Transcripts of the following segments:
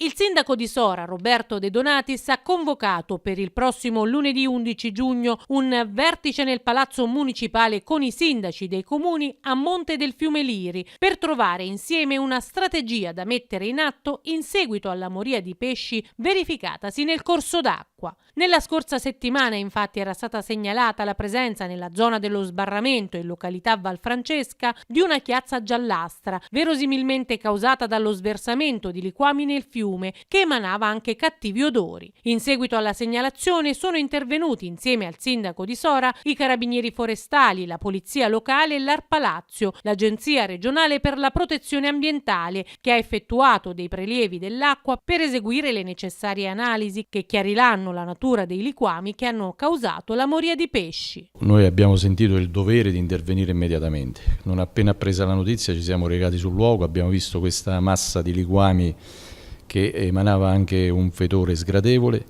Il sindaco di Sora, Roberto De Donatis, ha convocato per il prossimo lunedì 11 giugno un vertice nel Palazzo Municipale con i sindaci dei comuni a monte del fiume Liri per trovare insieme una strategia da mettere in atto in seguito alla moria di pesci verificatasi nel corso d'acqua. Nella scorsa settimana, infatti, era stata segnalata la presenza nella zona dello sbarramento in località Valfrancesca di una chiazza giallastra, verosimilmente causata dallo sversamento di liquami nel fiume, che emanava anche cattivi odori. In seguito alla segnalazione sono intervenuti insieme al sindaco di Sora i carabinieri forestali, la polizia locale e l'ARPA Lazio, l'Agenzia regionale per la protezione ambientale, che ha effettuato dei prelievi dell'acqua per eseguire le necessarie analisi che chiariranno la natura dei liquami che hanno causato la moria di pesci. Noi abbiamo sentito il dovere di intervenire immediatamente. Non appena appresa la notizia ci siamo recati sul luogo, abbiamo visto questa massa di liquami che emanava anche un fetore sgradevole.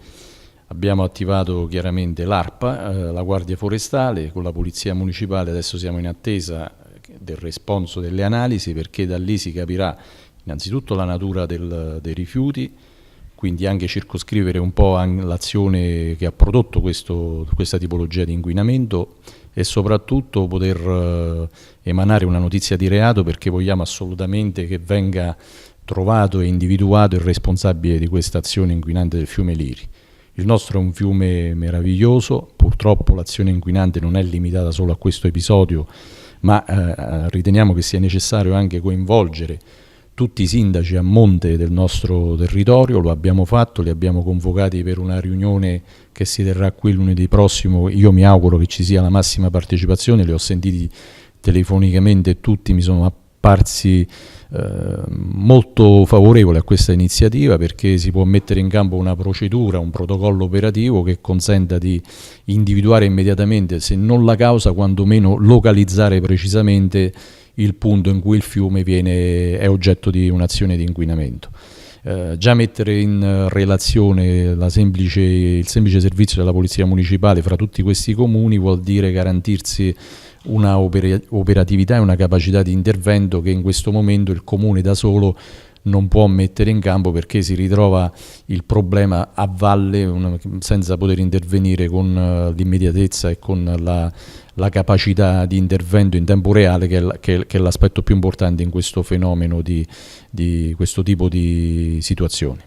Abbiamo attivato chiaramente l'ARPA, la Guardia Forestale, con la Polizia Municipale. Adesso siamo in attesa del responso delle analisi, perché da lì si capirà innanzitutto la natura dei rifiuti, quindi anche circoscrivere un po' l'azione che ha prodotto questa tipologia di inquinamento, e soprattutto poter emanare una notizia di reato, perché vogliamo assolutamente che venga trovato e individuato il responsabile di questa azione inquinante del fiume Liri. Il nostro è un fiume meraviglioso, purtroppo l'azione inquinante non è limitata solo a questo episodio, ma riteniamo che sia necessario anche coinvolgere tutti i sindaci a monte del nostro territorio. Lo abbiamo fatto, li abbiamo convocati per una riunione che si terrà qui lunedì prossimo. Io mi auguro che ci sia la massima partecipazione, li ho sentiti telefonicamente e tutti mi sono apparsi molto favorevoli a questa iniziativa, perché si può mettere in campo una procedura, un protocollo operativo che consenta di individuare immediatamente, se non la causa, quantomeno localizzare precisamente il punto in cui il fiume è oggetto di un'azione di inquinamento. Già mettere in relazione il semplice servizio della Polizia Municipale fra tutti questi comuni vuol dire garantirsi una operatività e una capacità di intervento che in questo momento il comune da solo non può mettere in campo, perché si ritrova il problema a valle senza poter intervenire con l'immediatezza e con la capacità di intervento in tempo reale, che è l'aspetto più importante in questo fenomeno di questo tipo di situazioni.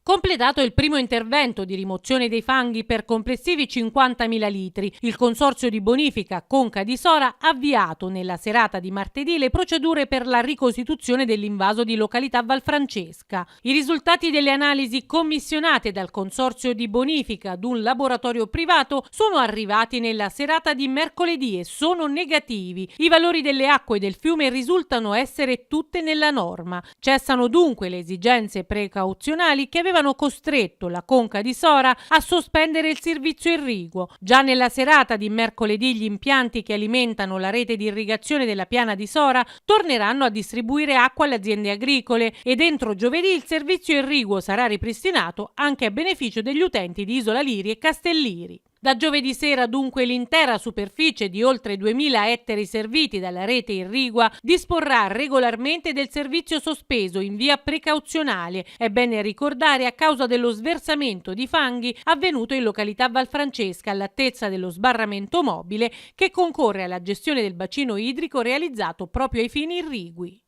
Completato il primo intervento di rimozione dei fanghi per complessivi 50.000 litri, il Consorzio di Bonifica Conca di Sora ha avviato nella serata di martedì le procedure per la ricostituzione dell'invaso di località Valfrancesca. I risultati delle analisi commissionate dal Consorzio di Bonifica ad un laboratorio privato sono arrivati nella serata di mercoledì e sono negativi. I valori delle acque del fiume risultano essere tutte nella norma. Cessano dunque le esigenze precauzionali che avevano costretto la Conca di Sora a sospendere il servizio irriguo. Già nella serata di mercoledì gli impianti che alimentano la rete di irrigazione della piana di Sora torneranno a distribuire acqua alle aziende agricole, ed entro giovedì il servizio irriguo sarà ripristinato anche a beneficio degli utenti di Isola Liri e Castelliri. Da giovedì sera dunque l'intera superficie di oltre 2.000 ettari serviti dalla rete irrigua disporrà regolarmente del servizio sospeso in via precauzionale. È bene ricordare, a causa dello sversamento di fanghi avvenuto in località Valfrancesca all'altezza dello sbarramento mobile, che concorre alla gestione del bacino idrico realizzato proprio ai fini irrigui.